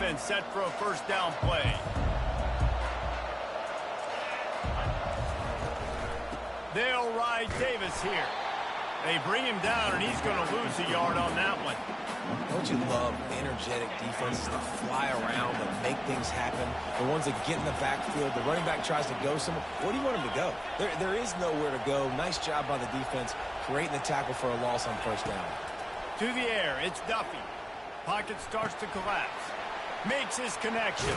defense set for a first down play. They'll ride Davis here. They bring him down, and he's going to lose a yard on that one. Don't you love energetic defenses that fly around and make things happen? The ones that get in the backfield, the running back tries to go somewhere. Where do you want him to go? There is nowhere to go. Nice job by the defense creating the tackle for a loss on first down. To the air, it's Duffy. Pocket starts to collapse. Makes his connection.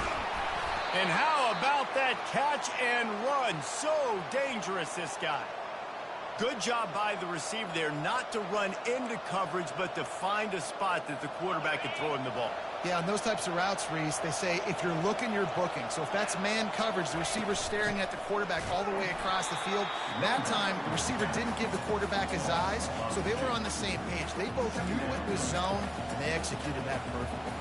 And how about that catch and run? So dangerous, this guy. Good job by the receiver there not to run into coverage, but to find a spot that the quarterback can throw him the ball. Yeah, on those types of routes, Reese, they say if you're looking, you're booking. So if that's man coverage, the receiver's staring at the quarterback all the way across the field. That time, the receiver didn't give the quarterback his eyes, so they were on the same page. They both knew it was zone, and they executed that perfectly.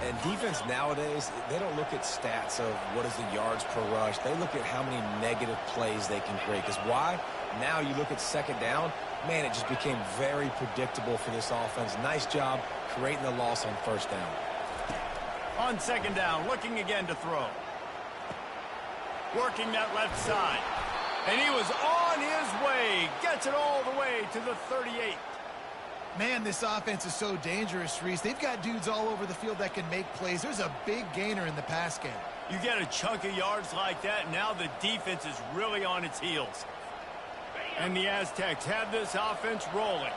And defense nowadays, they don't look at stats of what is the yards per rush. They look at how many negative plays they can create. Because why? Now you look at second down, man, it just became very predictable for this offense. Nice job creating the loss on first down. On second down, looking again to throw. Working that left side. And he was on his way. Gets it all the way to the 38. Man, this offense is so dangerous, Reese. They've got dudes all over the field that can make plays. There's a big gainer in the pass game. You get a chunk of yards like that, and now the defense is really on its heels. And the Aztecs have this offense rolling.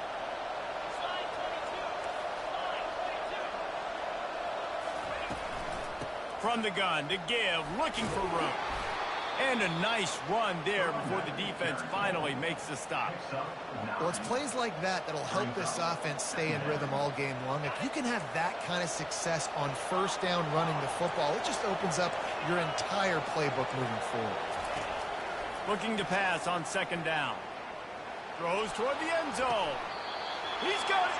From the gun to give, looking for room. And a nice run there before the defense finally makes the stop. Well, it's plays like that that'll help this offense stay in rhythm all game long. If you can have that kind of success on first down running the football, it just opens up your entire playbook moving forward. Looking to pass on second down. Throws toward the end zone. He's got it.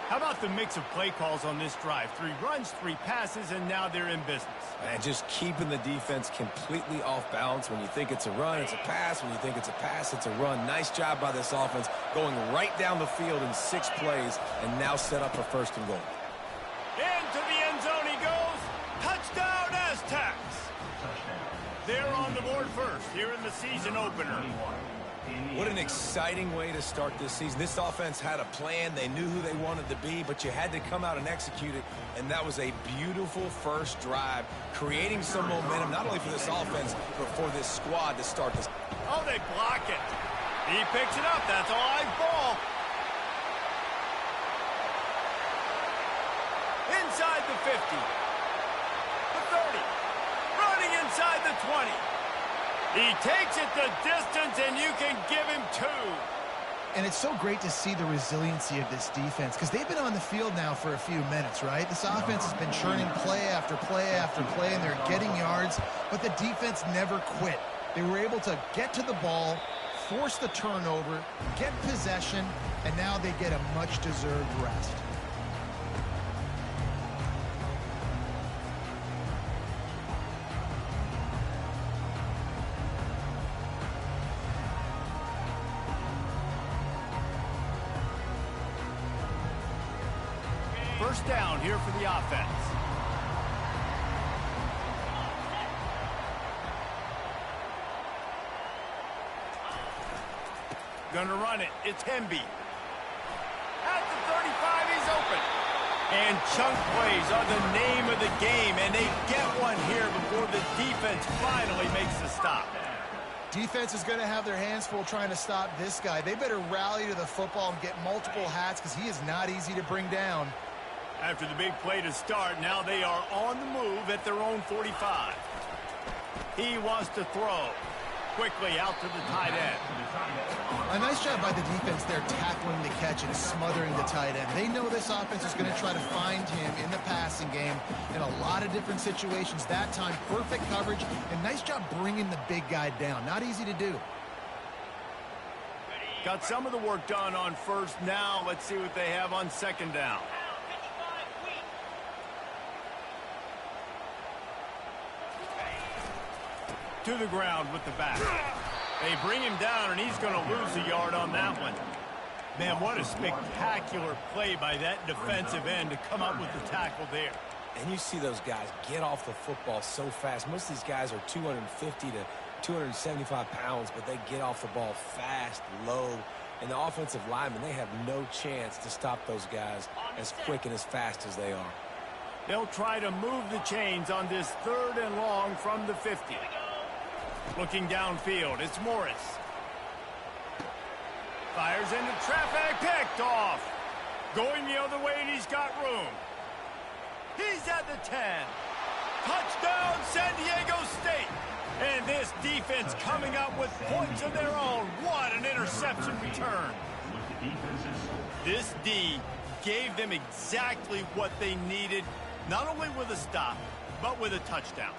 How about the mix of play calls on this drive? 3 runs, 3 passes, and now they're in business. And just keeping the defense completely off balance. When you think it's a run, it's a pass. When you think it's a pass, it's a run. Nice job by this offense going right down the field in 6 plays and now set up for first and goal. Into the end zone he goes. Touchdown, Aztecs. They're on the board first here in the season opener. What an exciting way to start this season. This offense had a plan. They knew who they wanted to be, but you had to come out and execute it, and that was a beautiful first drive, creating some momentum, not only for this offense, but for this squad to start this. Oh, they block it. He picks it up. That's a live ball. Inside the 50. The 30. Running inside the 20. He takes it the distance, and you can give him 2. And it's so great to see the resiliency of this defense because they've been on the field now for a few minutes, right? This offense has been churning play after play after play, and they're getting yards, but the defense never quit. They were able to get to the ball, force the turnover, get possession, and now they get a much-deserved rest. First down here for the offense. Gonna run it. It's Hemby. At the 35, he's open. And chunk plays are the name of the game, and they get one here before the defense finally makes the stop. Defense is going to have their hands full trying to stop this guy. They better rally to the football and get multiple hats because he is not easy to bring down. After the big play to start, now they are on the move at their own 45. He wants to throw. Quickly out to the tight end. A nice job by the defense there tackling the catch and smothering the tight end. They know this offense is going to try to find him in the passing game in a lot of different situations. That time, perfect coverage, and nice job bringing the big guy down. Not easy to do. Got some of the work done on first. Now let's see what they have on second down. To the ground with the back. They bring him down, and he's going to lose a yard on that one. Man, what a spectacular play by that defensive end to come up with the tackle there. And you see those guys get off the football so fast. Most of these guys are 250 to 275 pounds, but they get off the ball fast, low. And the offensive linemen, they have no chance to stop those guys as quick and as fast as they are. They'll try to move the chains on this 3rd and long from the 50. Looking downfield, it's Morris. Fires into traffic, picked off. Going the other way, and he's got room. He's at the 10. Touchdown, San Diego State. And this defense coming up with points of their own. What an interception return. This D gave them exactly what they needed, not only with a stop, but with a touchdown.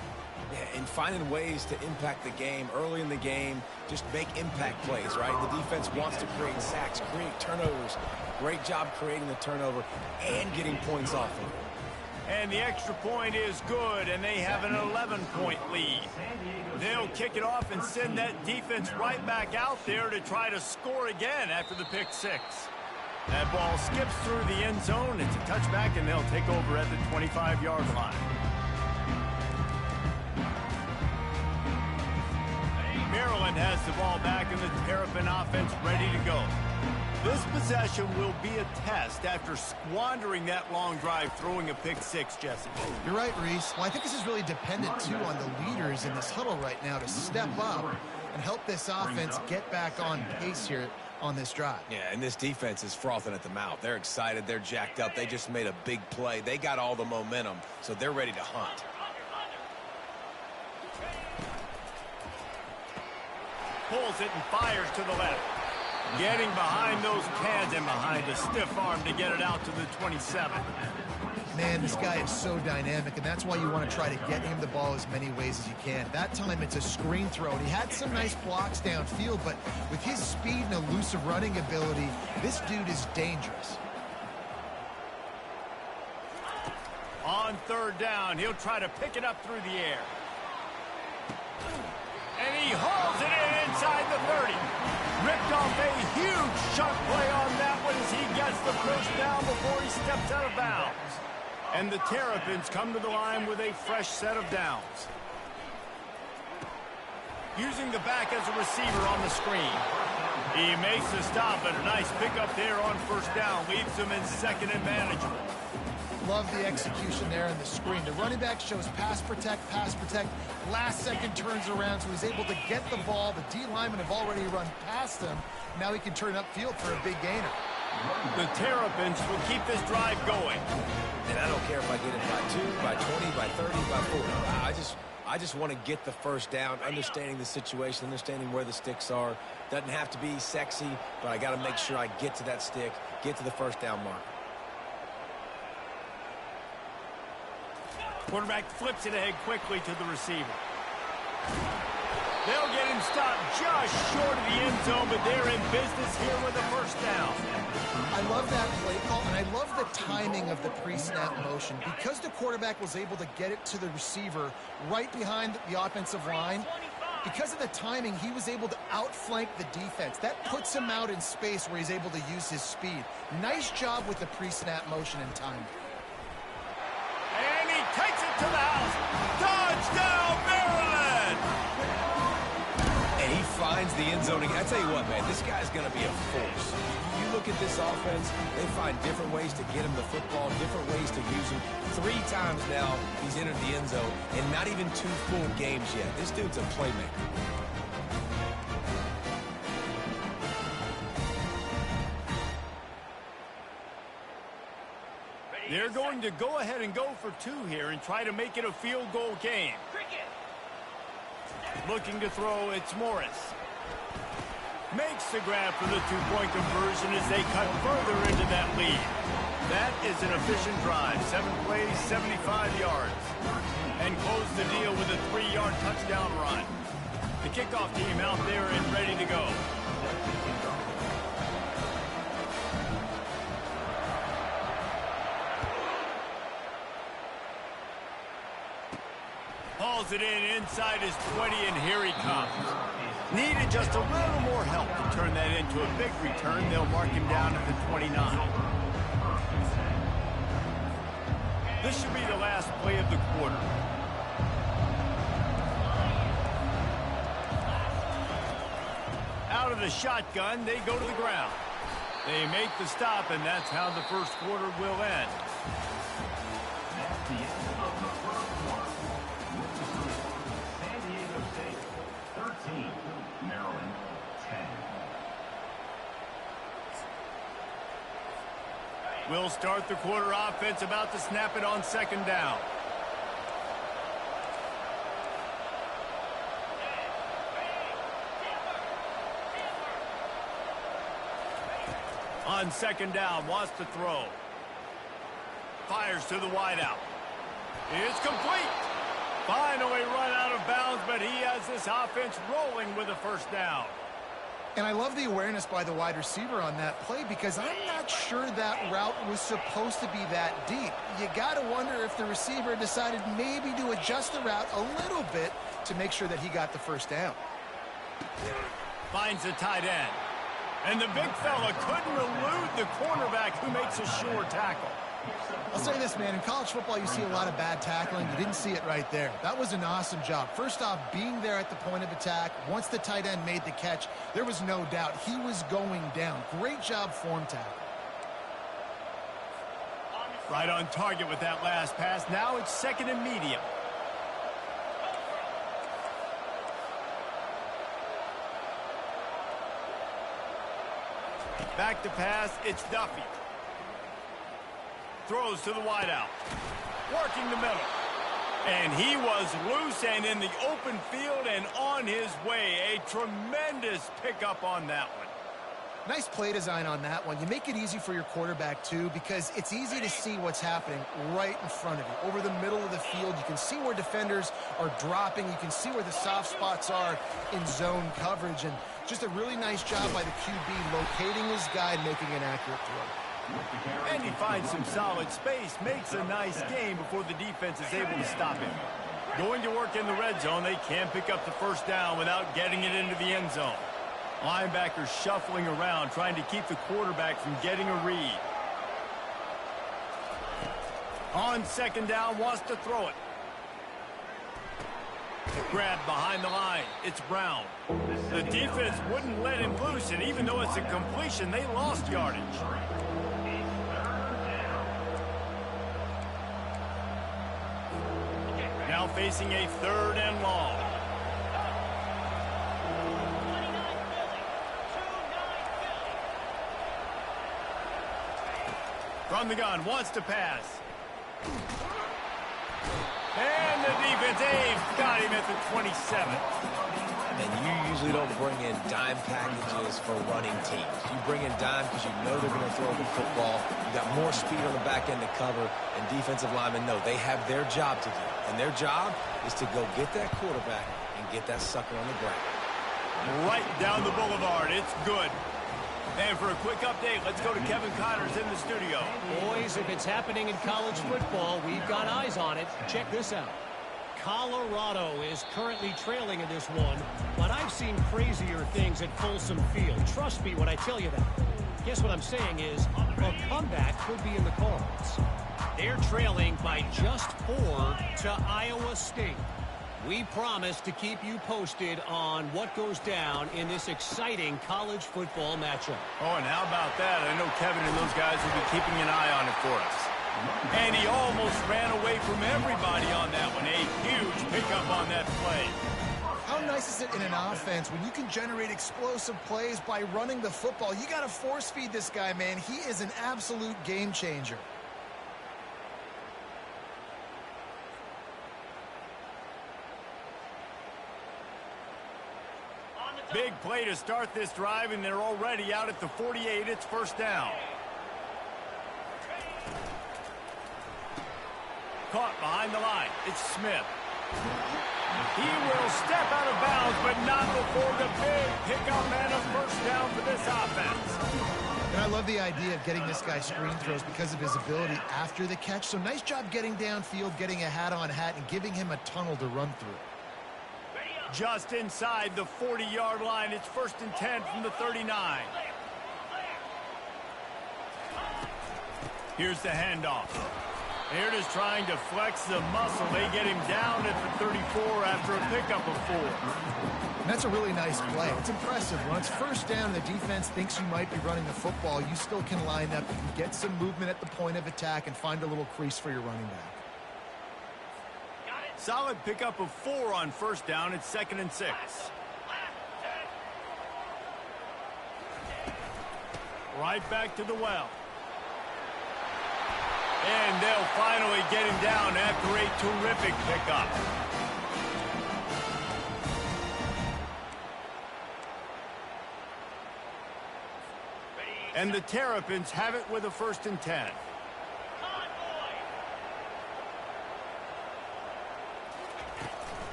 Yeah, and finding ways to impact the game early in the game, just make impact plays, right? The defense wants to create sacks, create turnovers. Great job creating the turnover and getting points off of it. And the extra point is good, and they have an 11-point lead. They'll kick it off and send that defense right back out there to try to score again after the pick six. That ball skips through the end zone. It's a touchback, and they'll take over at the 25-yard line. Maryland has the ball back, and the Terrapin offense ready to go. This possession will be a test after squandering that long drive, throwing a pick six, Jesse. You're right, Reese. Well, I think this is really dependent, too, on the leaders in this huddle right now to step up and help this offense get back on pace here on this drive. Yeah, and this defense is frothing at the mouth. They're excited. They're jacked up. They just made a big play. They got all the momentum, so they're ready to hunt. Pulls it and fires to the left. Getting behind those pads and behind a stiff arm to get it out to the 27. Man, this guy is so dynamic, and that's why you want to try to get him the ball as many ways as you can. That time, it's a screen throw, and he had some nice blocks downfield, but with his speed and elusive running ability, this dude is dangerous. On 3rd down, he'll try to pick it up through the air. And he hauls it in inside the 30. Ripped off a huge shot play on that one as he gets the first down before he steps out of bounds. And the Terrapins come to the line with a fresh set of downs. Using the back as a receiver on the screen. He makes the stop, and a nice pickup there on 1st down. Leaves him in 2nd and manageable. Love the execution there on the screen. The running back shows pass protect, last second turns around, so he's able to get the ball. The D linemen have already run past him. Now he can turn upfield for a big gainer. The Terrapins will keep this drive going. And I don't care if I get it by 2, by 20, by 30, by 40. I just want to get the first down, understanding the situation, understanding where the sticks are. Doesn't have to be sexy, but I got to make sure I get to that stick, get to the first down mark. Quarterback flips it ahead quickly to the receiver. They'll get him stopped just short of the end zone, but they're in business here with a 1st down. I love that play call, and I love the timing of the pre-snap motion. Because the quarterback was able to get it to the receiver right behind the offensive line, because of the timing, he was able to outflank the defense. That puts him out in space where he's able to use his speed. Nice job with the pre-snap motion and timing. And he takes it to the house. Touchdown, Maryland! And he finds the end zone. I tell you what, man, this guy's going to be a force. You look at this offense, they find different ways to get him the football, different ways to use him. 3 times now he's entered the end zone, and not even 2 full games yet. This dude's a playmaker. They're going to go ahead and go for 2 here and try to make it a field goal game. Looking to throw, it's Morris. Makes the grab for the 2-point conversion as they cut further into that lead. That is an efficient drive. 7 plays, 75 yards. And close the deal with a 3-yard touchdown run. The kickoff team out there and ready to go. hauls it in inside his 20, and here he comes. Needed just a little more help to turn that into a big return. They'll mark him down at the 29. This should be the last play of the quarter. Out of the shotgun, they go to the ground. They make the stop, and that's how the first quarter will end. San Diego State 13, Maryland 10. We'll start the quarter offense, about to snap it on second down. On second down, wants to throw. Fires to the wideout. It's complete. Finally run out of bounds, but he has this offense rolling with a first down. And I love the awareness by the wide receiver on that play, because I'm not sure that route was supposed to be that deep. You got to wonder if the receiver decided maybe to adjust the route a little bit to make sure that he got the first down. Finds the tight end. And the big fella couldn't elude the cornerback, who makes a sure tackle. I'll say this, man. In college football, you see a lot of bad tackling. You didn't see it right there. That was an awesome job. First off, being there at the point of attack. Once the tight end made the catch, there was no doubt he was going down. Great job form tackle. Right on target with that last pass. Now it's second and medium. Back to pass, it's Duffy. Throws to the wideout. Working the middle. And he was loose and in the open field and on his way. A tremendous pickup on that one. Nice play design on that one. You make it easy for your quarterback, too, because it's easy to see what's happening right in front of you. Over the middle of the field, you can see where defenders are dropping. You can see where the soft spots are in zone coverage. And just a really nice job by the QB locating his guy and making an accurate throw. And he finds some solid space, makes a nice game before the defense is able to stop him. Going to work in the red zone, they can pick up the first down without getting it into the end zone. Linebackers shuffling around, trying to keep the quarterback from getting a read. On second down, wants to throw it. Grabbed behind the line. It's Brown. The defense wouldn't let him loose, and even though it's a completion, they lost yardage. Now facing a third and long. From the gun, wants to pass. And the defense, got him at the 27. And you usually don't bring in dime packages for running teams. You bring in dime because you know they're going to throw the football. You got more speed on the back end to cover, and defensive linemen know they have their job to do. And their job is to go get that quarterback and get that sucker on the ground. Right down the boulevard. It's good. And for a quick update, let's go to Kevin Connors in the studio. Boys, if it's happening in college football, we've got eyes on it. Check this out. Colorado is currently trailing in this one, but I've seen crazier things at Folsom Field. Trust me when I tell you that. Guess what I'm saying is a comeback could be in the cards. They're trailing by just 4 to Iowa State. We promise to keep you posted on what goes down in this exciting college football matchup. Oh, and how about that? I know Kevin and those guys will be keeping an eye on it for us. And he almost ran away from everybody on that one. A huge pickup on that play. How nice is it in an offense when you can generate explosive plays by running the football? You got to force feed this guy, man. He is an absolute game changer. Big play to start this drive, and they're already out at the 48. It's first down. Caught behind the line. It's Smith. He will step out of bounds, but not before the big pickup and a first down for this offense. And I love the idea of getting this guy screen throws because of his ability after the catch. So nice job getting downfield, getting a hat-on-hat, and giving him a tunnel to run through. Just inside the 40-yard line. It's 1st and 10 from the 39. Here's the handoff. Here it is trying to flex the muscle. They get him down at the 34 after a pickup of 4. And that's a really nice play. It's impressive. When it's 1st down and the defense thinks you might be running the football, you still can line up. You can get some movement at the point of attack and find a little crease for your running back. Solid pickup of 4 on 1st down. It's 2nd and 6. Right back to the well. And they'll finally get him down after a terrific pickup. And the Terrapins have it with a 1st and 10.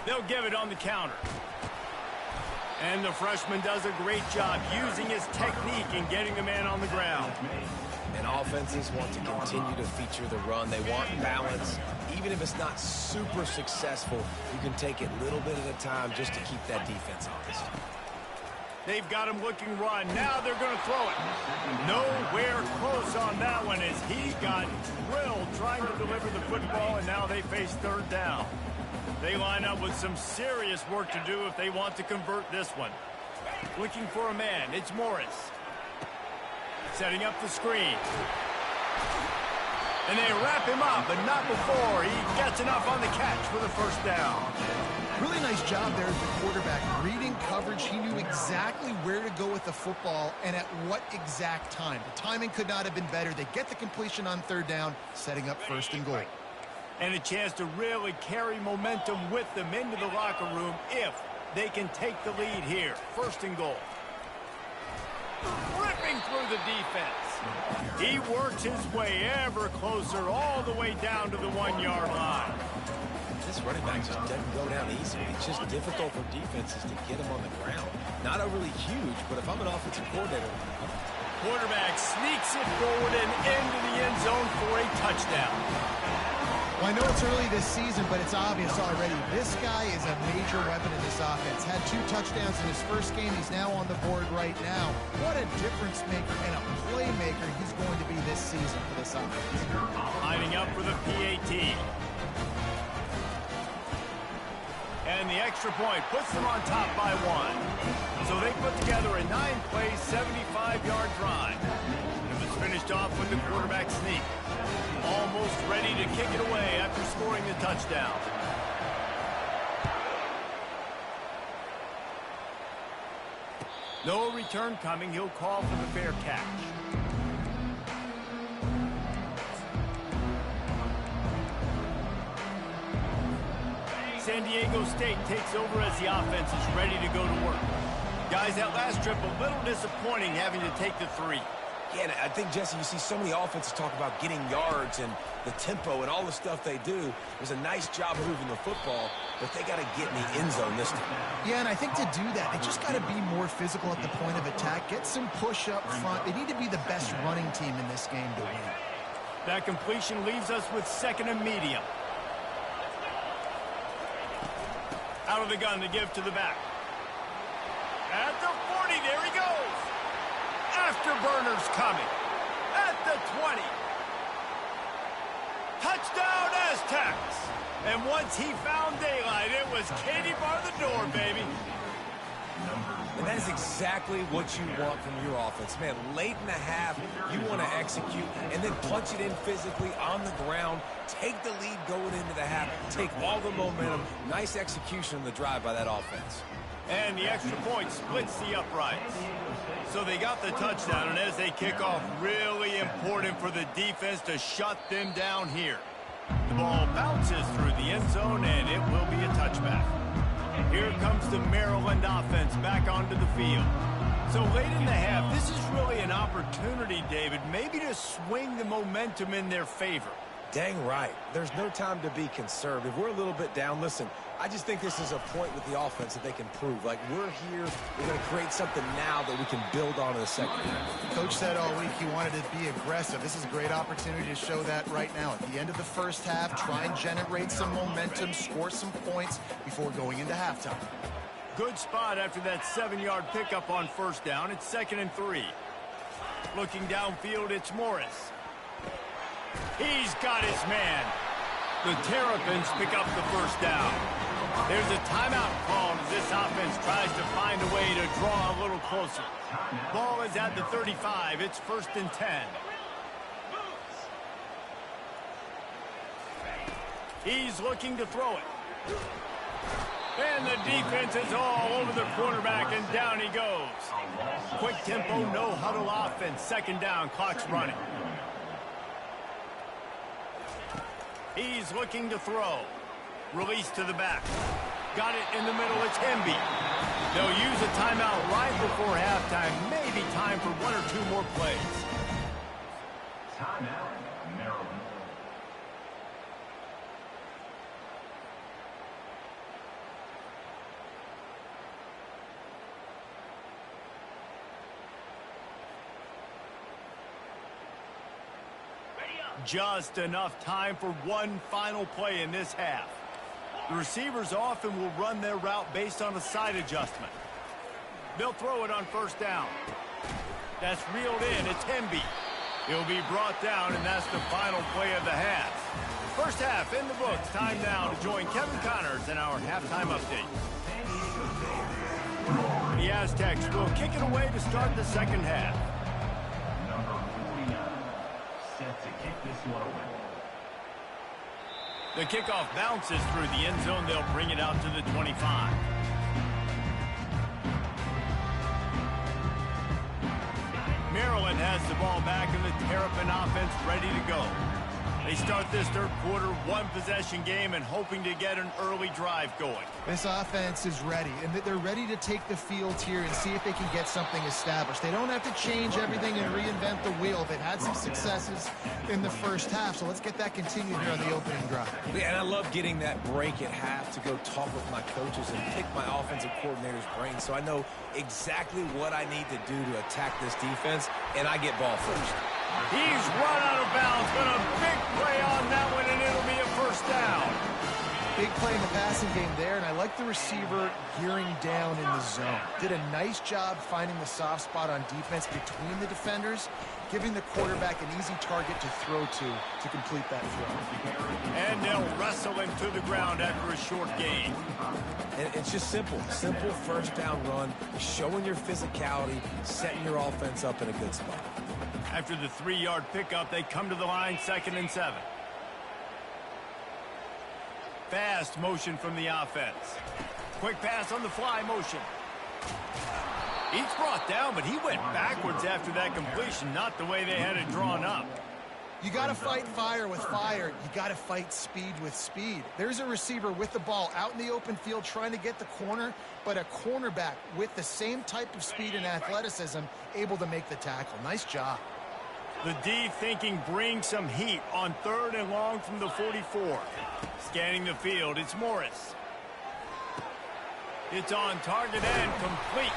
They'll give it on the counter. And the freshman does a great job using his technique and getting the man on the ground. And offenses want to continue to feature the run. They want balance. Even if it's not super successful, you can take it little bit at a time just to keep that defense honest. They've got him looking run. Now they're going to throw it. Nowhere close on that one as he got drilled trying to deliver the football, and now they face 3rd down. They line up with some serious work to do if they want to convert this one. Looking for a man. It's Morris. Setting up the screen. And they wrap him up, but not before he gets enough on the catch for the 1st down. Really nice job there as the quarterback. Reading coverage, he knew exactly where to go with the football and at what exact time. The timing could not have been better. They get the completion on 3rd down, setting up 1st and goal. And a chance to really carry momentum with them into the locker room if they can take the lead here. 1st and goal. Ripping through the defense. He works his way ever closer all the way down to the 1-yard line. This running back just doesn't go down easily. It's just difficult for defenses to get him on the ground. Not overly huge, but if I'm an offensive coordinator... Quarterback sneaks it forward and into the end zone for a touchdown. Well, I know it's early this season, but it's obvious already. This guy is a major weapon in this offense. Had 2 touchdowns in his 1st game. He's now on the board right now. What a difference maker and a playmaker he's going to be this season for this offense. Lining up for the PAT. And the extra point puts them on top by 1. So they put together a 9-play, 75-yard drive. It was finished off with the quarterback sneak. Almost ready to kick it away after scoring the touchdown. No return coming. He'll call for the fair catch. San Diego State takes over as the offense is ready to go to work. Guys, that last trip a little disappointing having to take the 3. Yeah, and I think, Jesse, you see so many offenses talk about getting yards and the tempo and all the stuff they do. It was a nice job of moving the football, but they got to get in the end zone this time. Yeah, and I think to do that, they just got to be more physical at the point of attack. Get some push up front. They need to be the best running team in this game to win. That completion leaves us with 2nd and medium. Out of the gun to give to the back. At the 40, there he goes. Afterburners coming. At the 20. Touchdown Aztecs. And once he found daylight, it was Katie bar the door, baby. And that is exactly what you want from your offense. Man, late in the half, you want to execute and then punch it in physically on the ground, take the lead going into the half, take all the momentum. Nice execution on the drive by that offense. And the extra point splits the uprights. So they got the touchdown, and as they kick off, really important for the defense to shut them down here. The ball bounces through the end zone, and it will be a touchback. Here comes the Maryland offense back onto the field. So late in the half, this is really an opportunity, David, maybe to swing the momentum in their favor. Dang right. There's no time to be conservative. We're a little bit down. Listen, I just think this is a point with the offense that they can prove. Like, we're here. We're going to create something now that we can build on in the second half. Coach said all week he wanted to be aggressive. This is a great opportunity to show that right now. At the end of the first half, try and generate some momentum, score some points before going into halftime. Good spot after that 7-yard pickup on first down. It's 2nd and 3. Looking downfield, it's Morris. He's got his man. The Terrapins pick up the first down. There's a timeout called as this offense tries to find a way to draw a little closer. Ball is at the 35. It's 1st and 10. He's looking to throw it. And the defense is all over the quarterback, and down he goes. Quick tempo, no huddle offense. 2nd down, clock's running. He's looking to throw. Release to the back. Got it in the middle. It's Ncaa. They'll use a timeout right before halftime. Maybe time for 1 or 2 more plays. Timeout, Maryland. Just enough time for one final play in this half. The receivers often will run their route based on a side adjustment. They'll throw it on first down. That's reeled in. It's Ncaa. He'll be brought down, and that's the final play of the half. First half in the books. Time now to join Kevin Connors in our halftime update. The Aztecs will kick it away to start the second half. Number 49, set to kick this one away. The kickoff bounces through the end zone. They'll bring it out to the 25. Maryland has the ball back, and the Terrapin offense ready to go. They start this third quarter one-possession game and hoping to get an early drive going. This offense is ready, and they're ready to take the field here and see if they can get something established. They don't have to change everything and reinvent the wheel. They've had some successes in the first half, so let's get that continued here on the opening drive. Yeah, and I love getting that break at half to go talk with my coaches and pick my offensive coordinator's brain so I know exactly what I need to do to attack this defense, and I get ball first. He's run out of bounds, but a big play on that one, and it'll be a first down. Big play in the passing game there, and I like the receiver gearing down in the zone. Did a nice job finding the soft spot on defense between the defenders, giving the quarterback an easy target to throw to complete that throw. And they'll wrestle him to the ground after a short gain. And it's just simple first down run, showing your physicality, setting your offense up in a good spot. After the 3-yard pickup, they come to the line, 2nd and 7. Fast motion from the offense. Quick pass on the fly motion. He's brought down, but he went backwards after that completion, not the way they had it drawn up. You got to fight fire with fire. You got to fight speed with speed. There's a receiver with the ball out in the open field trying to get the corner, but a cornerback with the same type of speed and athleticism able to make the tackle. Nice job. The D thinking bring some heat on 3rd and long from the 44. Scanning the field, it's Morris. It's on target and complete.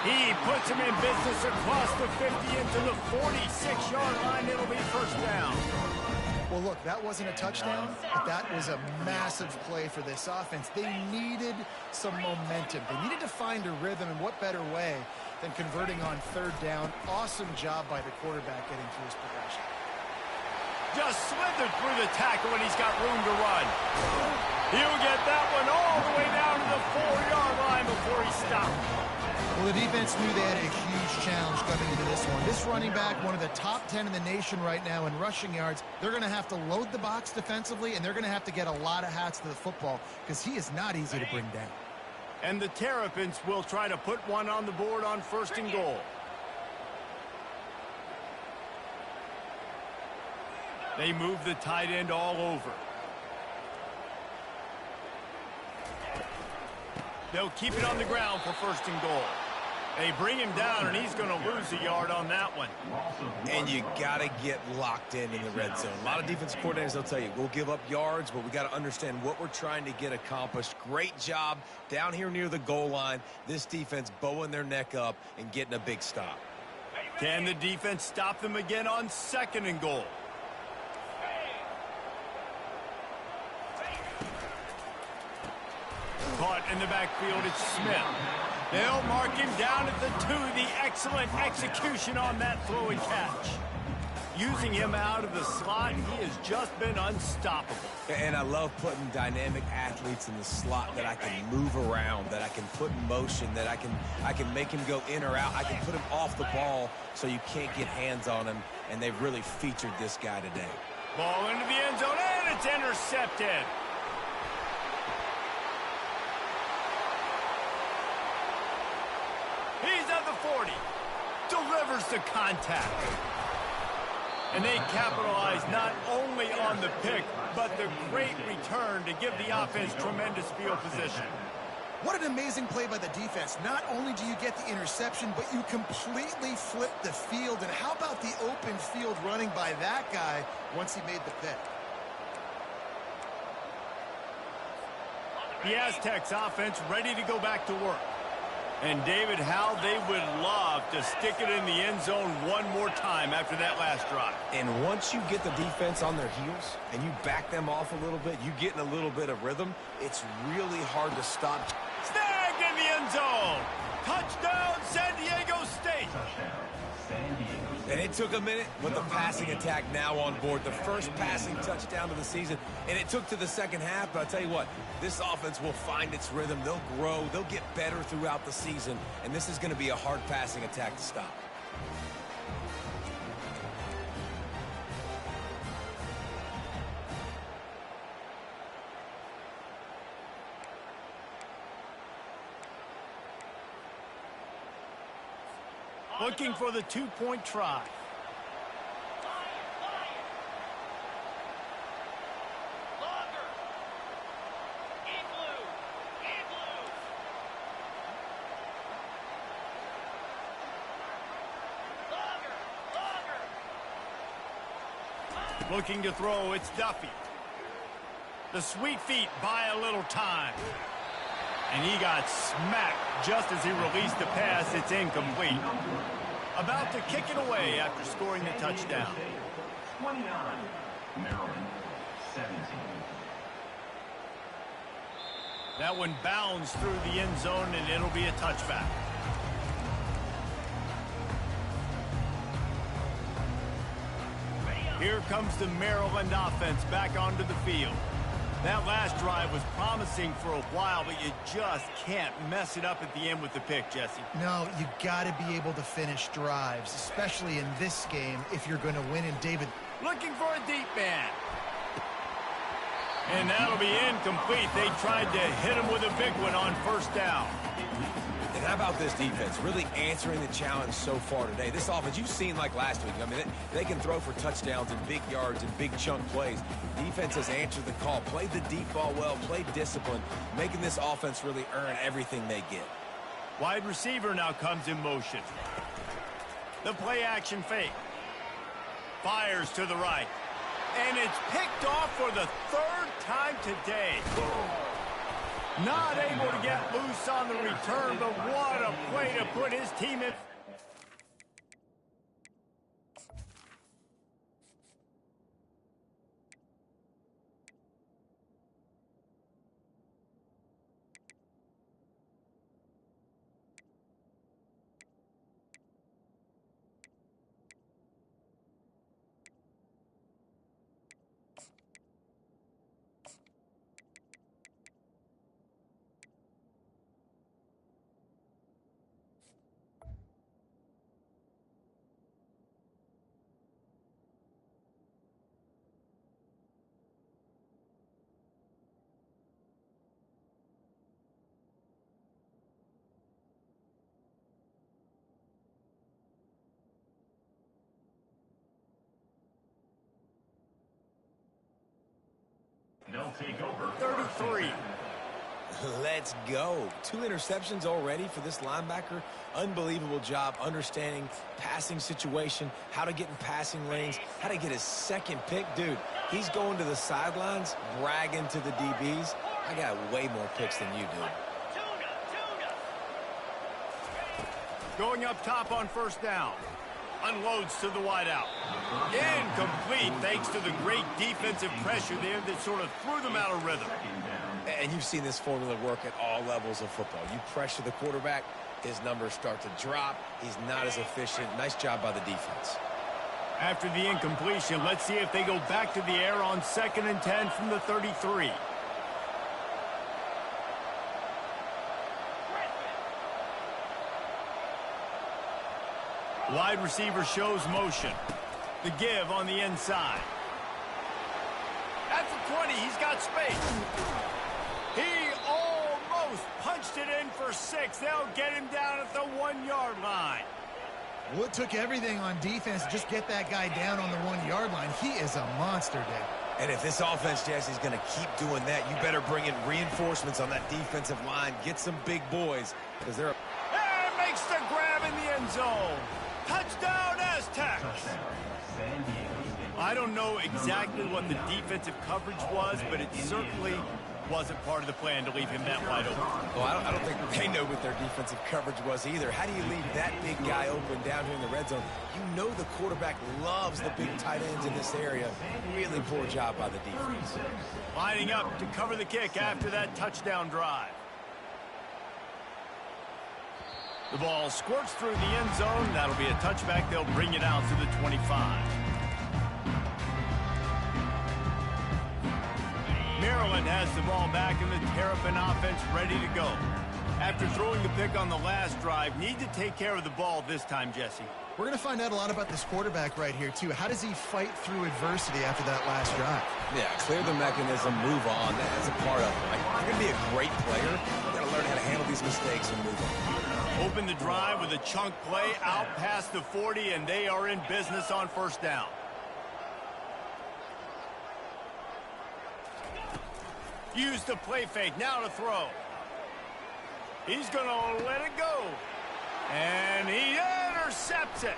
He puts him in business across the 50 into the 46-yard line. It'll be first down. Well, look, that wasn't a touchdown, but that was a massive play for this offense. They needed some momentum. They needed to find a rhythm, and what better way than converting on 3rd down. Awesome job by the quarterback getting through his progression. Just slithered through the tackle, and he's got room to run. He'll get that one all the way down to the 4-yard line before he stopped. Well, the defense knew they had a huge challenge coming into this one. This running back, one of the top 10 in the nation right now in rushing yards, they're going to have to load the box defensively, and they're going to have to get a lot of hats to the football because he is not easy to bring down. And the Terrapins will try to put one on the board on 1st and goal. They move the tight end all over. They'll keep it on the ground for 1st and goal. They bring him down, and he's going to lose a yard on that one. And you got to get locked in the red zone. A lot of defensive coordinators, they'll tell you, we'll give up yards, but we got to understand what we're trying to get accomplished. Great job down here near the goal line. This defense bowing their neck up and getting a big stop. Can the defense stop them again on 2nd and goal? Caught in the backfield, it's Smith. They'll mark him down at the 2. The excellent execution on that throw and catch. Using him out of the slot, he has just been unstoppable. And I love putting dynamic athletes in the slot that I can move around, that I can put in motion, that I can make him go in or out. I can put him off the ball so you can't get hands on him, and they've really featured this guy today. Ball into the end zone, and it's intercepted. He's at the 40. Delivers the contact. And they capitalize not only on the pick, but the great return to give the offense tremendous field position. What an amazing play by the defense. Not only do you get the interception, but you completely flip the field. And how about the open field running by that guy once he made the pick? The Aztecs offense ready to go back to work. And David, how they would love to stick it in the end zone one more time after that last drive. And once you get the defense on their heels and you back them off a little bit, you get in a little bit of rhythm, it's really hard to stop. Snagged in the end zone. Touchdown, San Diego State. And it took a minute, but the passing attack now on board. The first passing touchdown of the season, and it took to the second half, but I'll tell you what, this offense will find its rhythm. They'll grow. They'll get better throughout the season, and this is going to be a hard passing attack to stop. Looking for the 2-point try. Looking to throw, it's Duffy. The sweet feet buy a little time. And he got smacked just as he released the pass. It's incomplete. About to kick it away after scoring the touchdown. 29, Maryland, 17. That one bounds through the end zone, and it'll be a touchback. Here comes the Maryland offense back onto the field. That last drive was promising for a while, but you just can't mess it up at the end with the pick, Jesse. No, you got to be able to finish drives, especially in this game if you're going to win. And David, looking for a deep man. And that'll be incomplete. They tried to hit him with a big one on first down. And how about this defense really answering the challenge so far today? This offense, you've seen like last week. I mean, they can throw for touchdowns and big yards and big chunk plays. Defense has answered the call, played the deep ball well, played discipline, making this offense really earn everything they get. Wide receiver now comes in motion. The play action fake. Fires to the right. And it's picked off for the 3rd time today. Not able to get loose on the return, but what a play to put his team in. They'll take over. 33. Let's go. 2 interceptions already for this linebacker. Unbelievable job understanding passing situation, how to get in passing lanes, how to get his second pick. Dude, he's going to the sidelines, bragging to the DBs. I got way more picks than you do. Going up top on first down. Unloads to the wideout. Incomplete thanks to the great defensive pressure there that sort of threw them out of rhythm. And you've seen this formula work at all levels of football. You pressure the quarterback, his numbers start to drop. He's not as efficient. Nice job by the defense. After the incompletion, let's see if they go back to the air on 2nd and 10 from the 33. Wide receiver shows motion. The give on the inside. At the 20, he's got space. He almost punched it in for 6. They'll get him down at the 1-yard line. Well, it took everything on defense to just get that guy down on the 1-yard line. He is a monster, Dave. And if this offense, Jesse's going to keep doing that, you better bring in reinforcements on that defensive line. Get some big boys, because they're... And makes the grab in the end zone. Touchdown, Aztecs. I don't know exactly what the defensive coverage was, but it certainly wasn't part of the plan to leave him that wide open. Well, I don't think they know what their defensive coverage was either. How do you leave that big guy open down here in the red zone? You know the quarterback loves the big tight ends in this area. Really poor job by the defense. Lining up to cover the kick after that touchdown drive. The ball squirts through the end zone. That'll be a touchback. They'll bring it out to the 25. Maryland has the ball back and the Terrapin offense ready to go. After throwing the pick on the last drive, need to take care of the ball this time, Jesse. We're going to find out a lot about this quarterback right here, too. How does he fight through adversity after that last drive? Yeah, clear the mechanism, move on. That's a part of it. Like, you're going to be a great player. You've got to learn how to handle these mistakes and move on. Open the drive with a chunk play out past the 40, and they are in business on first down. Use the play fake. Now to throw. He's going to let it go. And he intercepts it.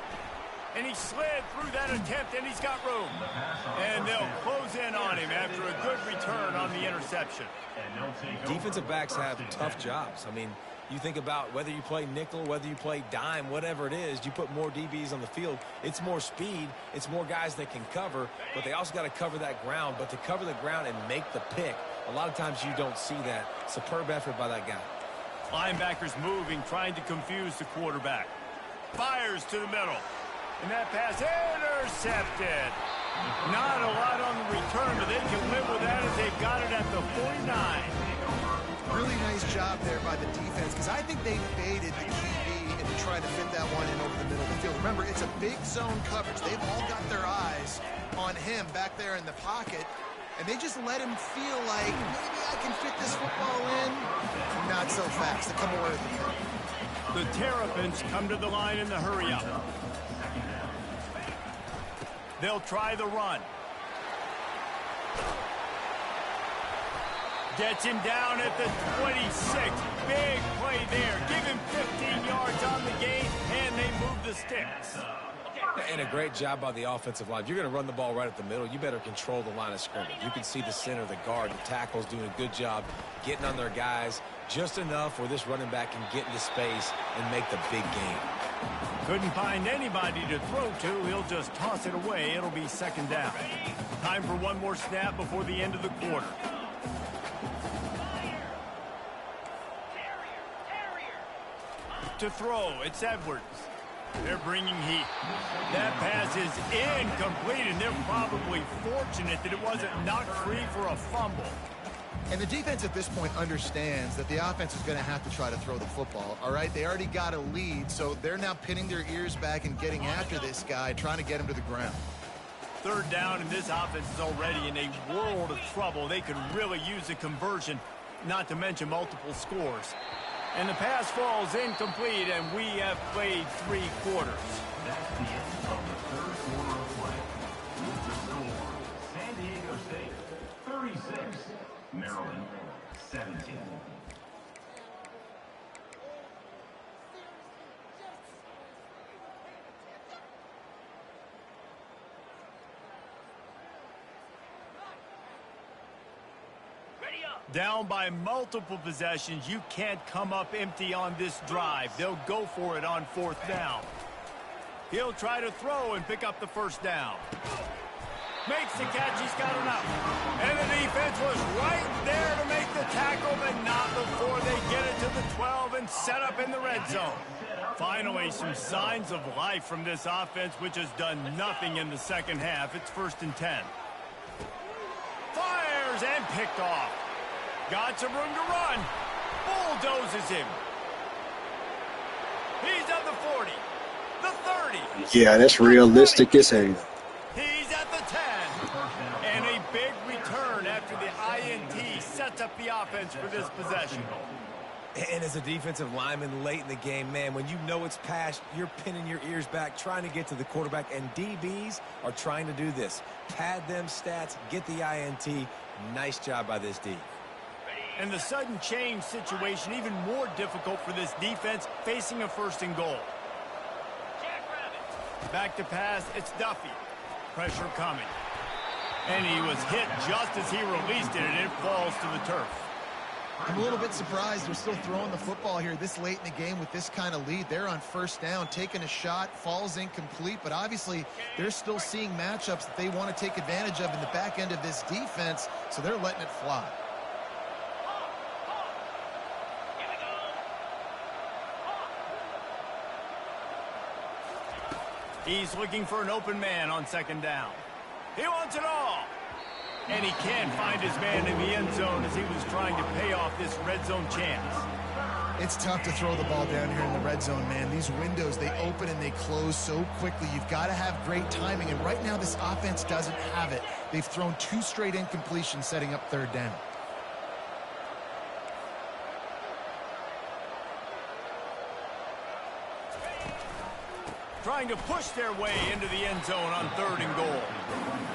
And he slid through that attempt, and he's got room. And they'll close in on him after a good return on the interception. Defensive backs have tough jobs. I mean, you think about whether you play nickel, whether you play dime, whatever it is, you put more DBs on the field. It's more speed. It's more guys that can cover, but they also got to cover that ground. But to cover the ground and make the pick, a lot of times you don't see that. Superb effort by that guy. Linebackers moving, trying to confuse the quarterback. Fires to the middle. And that pass intercepted. Not a lot on the return, but they can live with that as they've got it at the 49. Really nice job there by the defense, because I think they baited the QB and tried to fit that one in over the middle of the field. Remember, it's a big zone coverage. They've all got their eyes on him back there in the pocket, and they just let him feel like, maybe I can fit this football in. Not so fast. They come away with the pick. The Terrapins come to the line in the hurry-up. They'll try the run. Gets him down at the 26. Big play there. Give him 15 yards on the gain, and they move the sticks. And a great job by the offensive line. If you're going to run the ball right at the middle, you better control the line of scrimmage. You can see the center, the guard, the tackles doing a good job getting on their guys just enough where this running back can get into space and make the big game. Couldn't find anybody to throw to. He'll just toss it away. It'll be second down. Time for one more snap before the end of the quarter. To throw, it's Edwards. They're bringing heat. That pass is incomplete, and they're probably fortunate that it wasn't knocked free for a fumble. And the defense at this point understands that the offense is going to have to try to throw the football, all right? They already got a lead, so they're now pinning their ears back and getting after this guy, trying to get him to the ground. Third down, and this offense is already in a world of trouble. They could really use a conversion, not to mention multiple scores. And the pass falls incomplete, and we have played 3 quarters. That's the end of the third quarter of play. With the score, San Diego State 36, Maryland 17. Down by multiple possessions, you can't come up empty on this drive. They'll go for it on 4th down. He'll try to throw and pick up the first down. Makes the catch, he's got enough. And the defense was right there to make the tackle, but not before they get it to the 12 and set up in the red zone. Finally, some signs of life from this offense, which has done nothing in the second half. It's 1st and 10. Fires and picked off. Got some room to run. Bulldozes him. He's at the 40. The 30. Yeah, that's realistic as hell. He's at the 10. And a big return after the INT sets up the offense for this possession. And as a defensive lineman late in the game, man, when you know it's past, you're pinning your ears back, trying to get to the quarterback, and DBs are trying to do this. Pad them stats, get the INT. Nice job by this D. And the sudden change situation even more difficult for this defense facing a 1st and goal. Back to pass, it's Duffy. Pressure coming. And he was hit just as he released it, and it falls to the turf. I'm a little bit surprised they're still throwing the football here this late in the game with this kind of lead. They're on 1st down, taking a shot, falls incomplete, but obviously they're still seeing matchups that they want to take advantage of in the back end of this defense, so they're letting it fly. He's looking for an open man on 2nd down. He wants it all. And he can't find his man in the end zone as he was trying to pay off this red zone chance. It's tough to throw the ball down here in the red zone, man. These windows, they open and they close so quickly. You've got to have great timing, and right now this offense doesn't have it. They've thrown 2 straight incompletions setting up 3rd down. Trying to push their way into the end zone on 3rd and goal.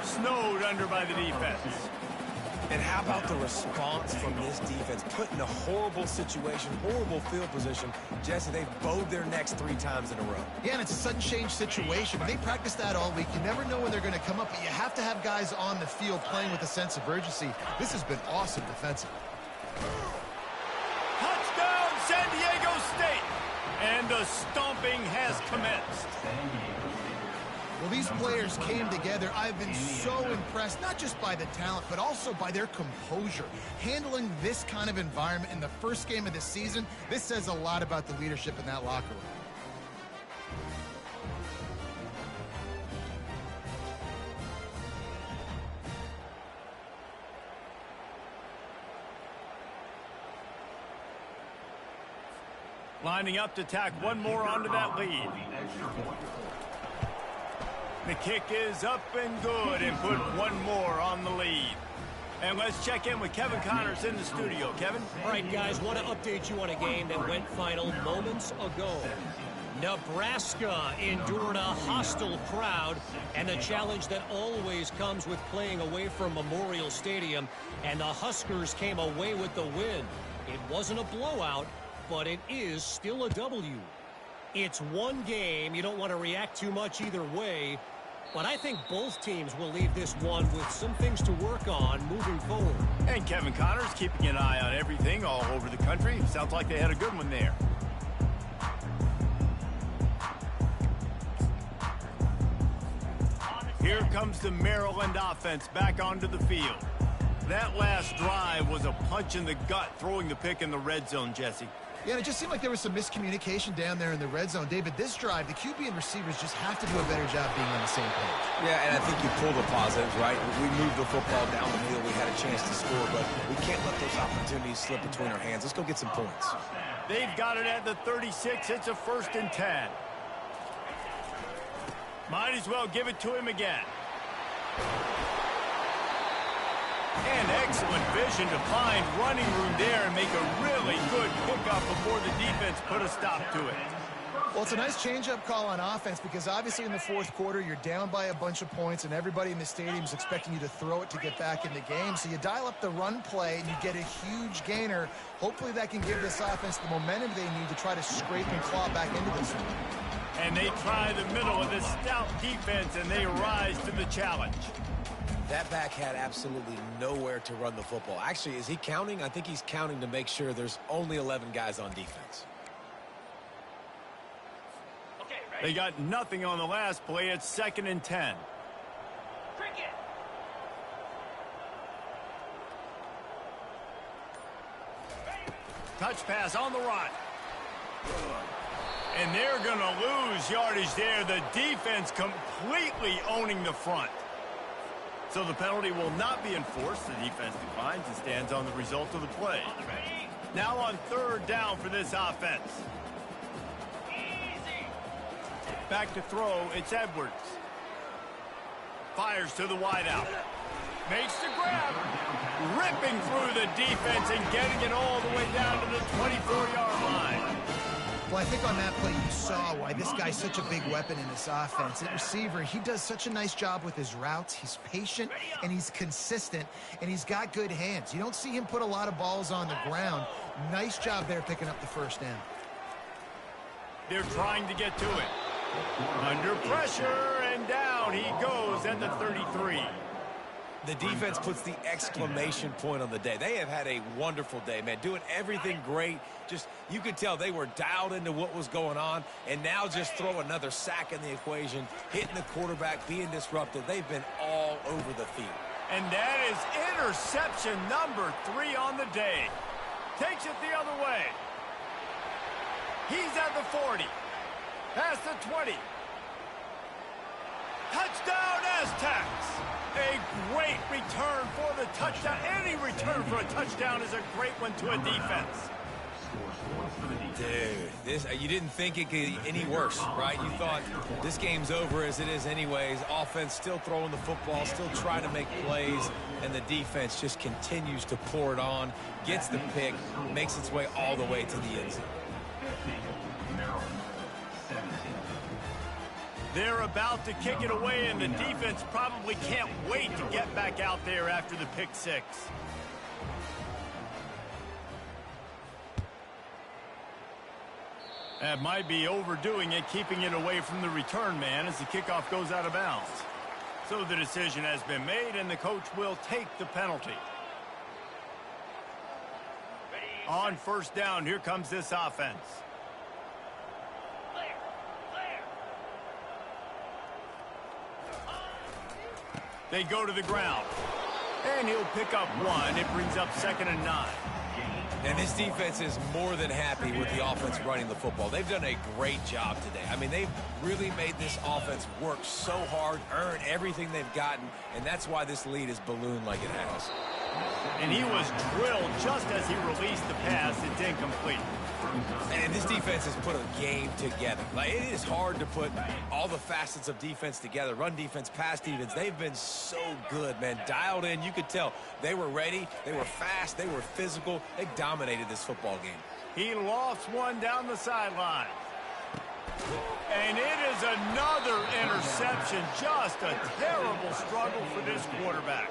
Snowed under by the defense. And how about the response from this defense? Put in a horrible situation, horrible field position. Jesse, they've bowed their necks 3 times in a row. Yeah, and it's a sudden change situation. They practice that all week. You never know when they're going to come up, but you have to have guys on the field playing with a sense of urgency. This has been awesome defensively. Touchdown, San Diego State! And the stomping has commenced. Well, these players came together. I've been so impressed, not just by the talent, but also by their composure. Handling this kind of environment in the first game of the season, this says a lot about the leadership in that locker room. Lining up to tack one more onto that lead. The kick is up and good and put one more on the lead. And let's check in with Kevin Connors in the studio. Kevin? All right, guys, want to update you on a game that went final moments ago. Nebraska endured a hostile crowd and the challenge that always comes with playing away from Memorial Stadium, and the Huskers came away with the win. It wasn't a blowout, but it is still a W. It's one game. You don't want to react too much either way, but I think both teams will leave this one with some things to work on moving forward. And Kevin Connors keeping an eye on everything all over the country. Sounds like they had a good one there. Here comes the Maryland offense back onto the field. That last drive was a punch in the gut, throwing the pick in the red zone, Jesse. Yeah, and it just seemed like there was some miscommunication down there in the red zone. David, this drive, the QB and receivers just have to do a better job being on the same page. Yeah, and I think you pull the positives, right? We moved the football down the field. We had a chance to score, but we can't let those opportunities slip between our hands. Let's go get some points. They've got it at the 36. It's a 1st and 10. Might as well give it to him again. And excellent vision to find running room there and make a really good pickup before the defense put a stop to it. Well, it's a nice change-up call on offense because obviously in the fourth quarter, you're down by a bunch of points and everybody in the stadium is expecting you to throw it to get back in the game. So you dial up the run play and you get a huge gainer. Hopefully that can give this offense the momentum they need to try to scrape and claw back into this one. And they try the middle of this stout defense and they rise to the challenge. That back had absolutely nowhere to run the football. Actually, is he counting? I think he's counting to make sure there's only 11 guys on defense. They got nothing on the last play. It's 2nd and 10. Touch pass on the run. And they're going to lose yardage there. The defense completely owning the front. So the penalty will not be enforced. The defense declines and stands on the result of the play. Now on 3rd down for this offense. Back to throw, it's Edwards. Fires to the wideout. Makes the grab. Ripping through the defense and getting it all the way down to the 24-yard line. Well, I think on that play you saw why this guy's such a big weapon in this offense. At receiver, he does such a nice job with his routes. He's patient, and he's consistent, and he's got good hands. You don't see him put a lot of balls on the ground. Nice job there picking up the 1st down. They're trying to get to it. Under pressure, and down he goes at the 33. The defense puts the exclamation point on the day. They have had a wonderful day, man. Doing everything great. Just, you could tell they were dialed into what was going on. And now just throw another sack in the equation. Hitting the quarterback, being disruptive. They've been all over the field. And that is interception number 3 on the day. Takes it the other way. He's at the 40. Past the 20. Touchdown, Aztecs! A great return for the touchdown. Any return for a touchdown is a great one to a defense. Dude, you didn't think it could get any worse, right? You thought this game's over as it is anyways. Offense still throwing the football, still trying to make plays, and the defense just continues to pour it on, gets the pick, makes its way all the way to the end zone. They're about to kick it away, and the defense probably can't wait to get back out there after the pick 6. That might be overdoing it, keeping it away from the return man as the kickoff goes out of bounds. So the decision has been made, and the coach will take the penalty. On 1st down, here comes this offense. They go to the ground. And he'll pick up 1. It brings up 2nd and 9. And this defense is more than happy with the offense running the football. They've done a great job today. I mean, they've really made this offense work so hard, earn everything they've gotten, and that's why this lead is ballooned like it has. And he was drilled just as he released the pass. It's incomplete. And this defense has put a game together. Like, it is hard to put all the facets of defense together. Run defense, pass defense. They've been so good, man. Dialed in. You could tell they were ready. They were fast. They were physical. They dominated this football game. He lost 1 down the sideline. And it is another interception. Just a terrible struggle for this quarterback.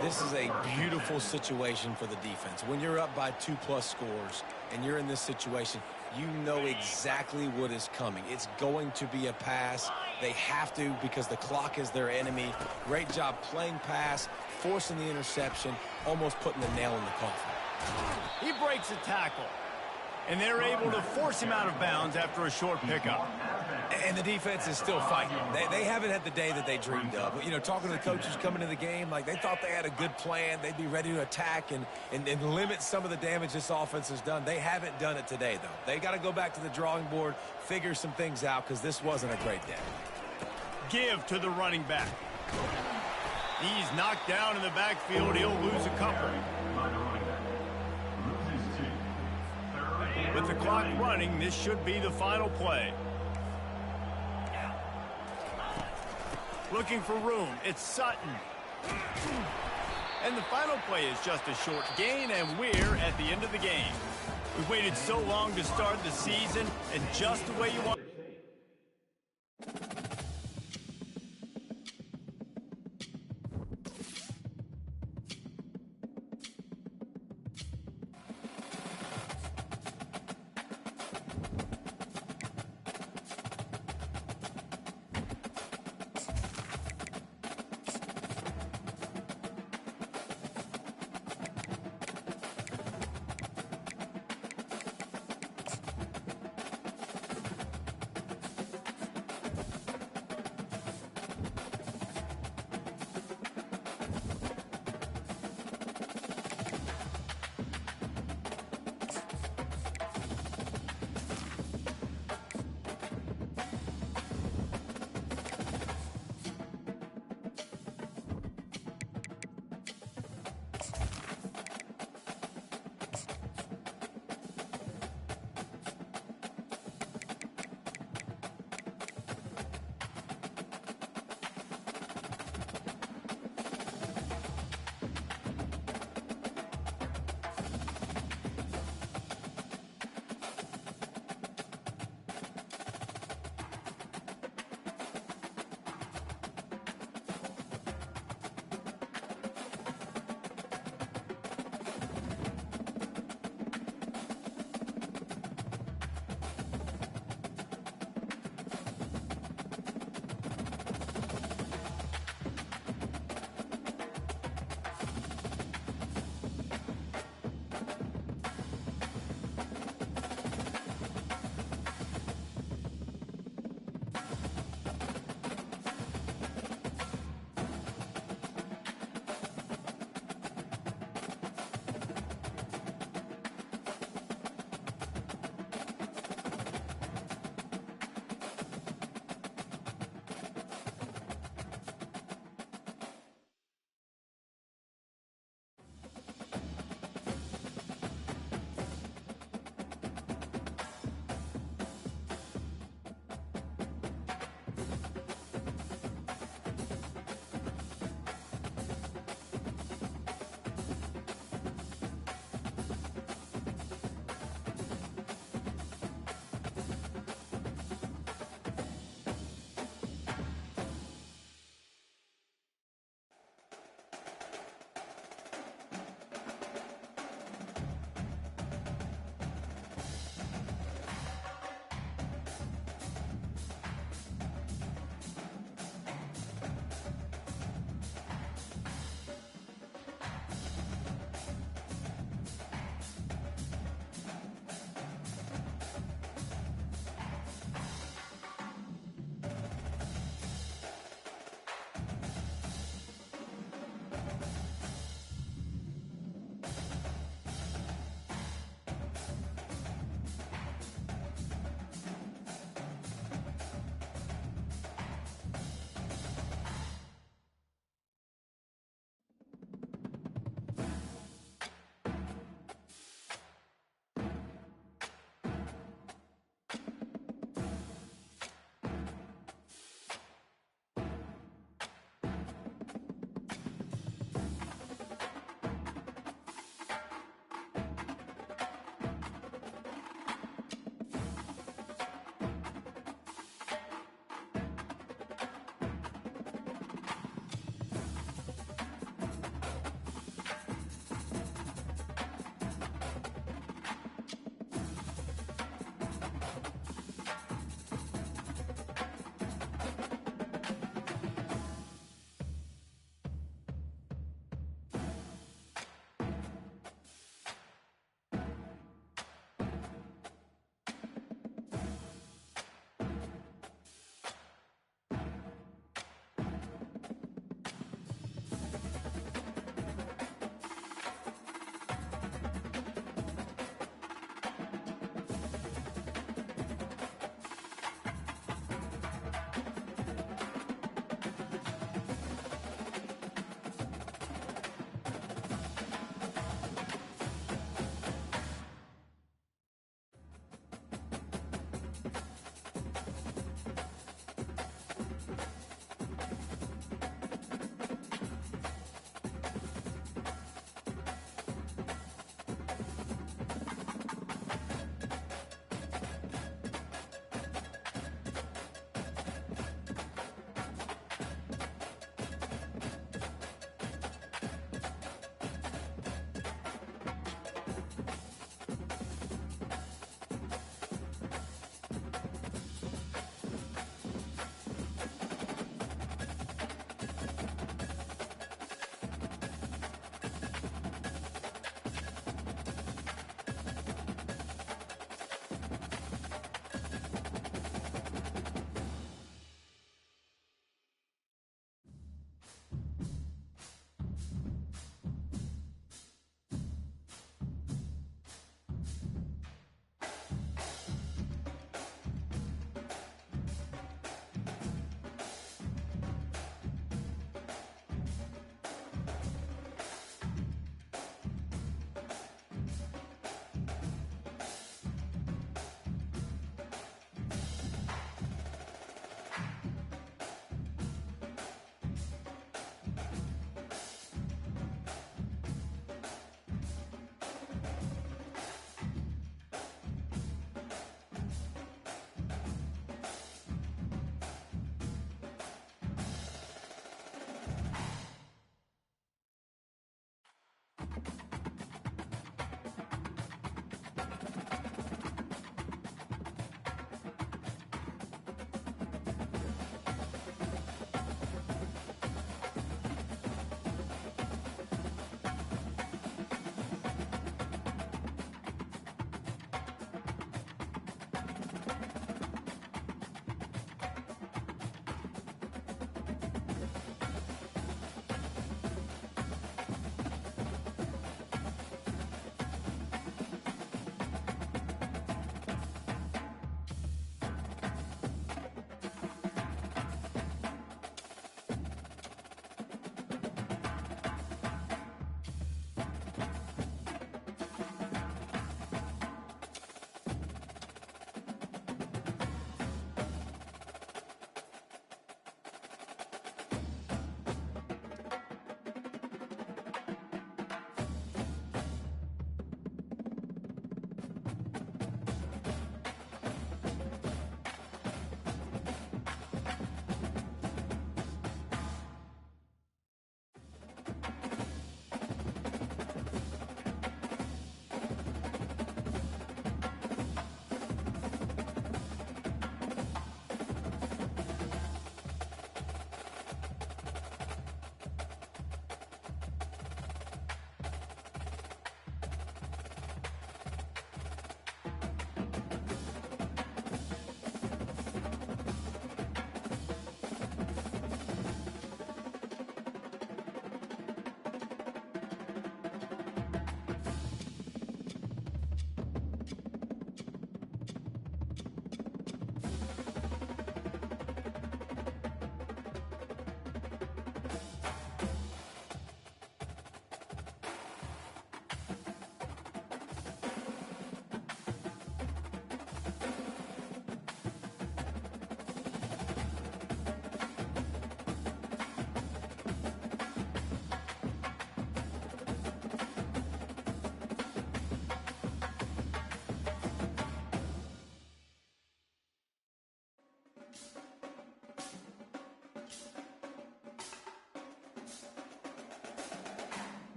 This is a beautiful situation for the defense. When you're up by 2+ scores and you're in this situation, you know exactly what is coming. It's going to be a pass. They have to because the clock is their enemy. Great job playing pass, forcing the interception, almost putting the nail in the coffin. He breaks a tackle. And they're able to force him out of bounds after a short pickup. And the defense is still fighting. They haven't had the day that they dreamed of. You know, talking to the coaches coming to the game, like they thought they had a good plan. They'd be ready to attack and limit some of the damage this offense has done. They haven't done it today, though. They got to go back to the drawing board, figure some things out, because this wasn't a great day. Give to the running back. He's knocked down in the backfield. He'll lose a couple. With the clock running, this should be the final play. Looking for room. It's Sutton. And the final play is just a short gain, and we're at the end of the game. We've waited so long to start the season, and just the way you want.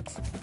defense.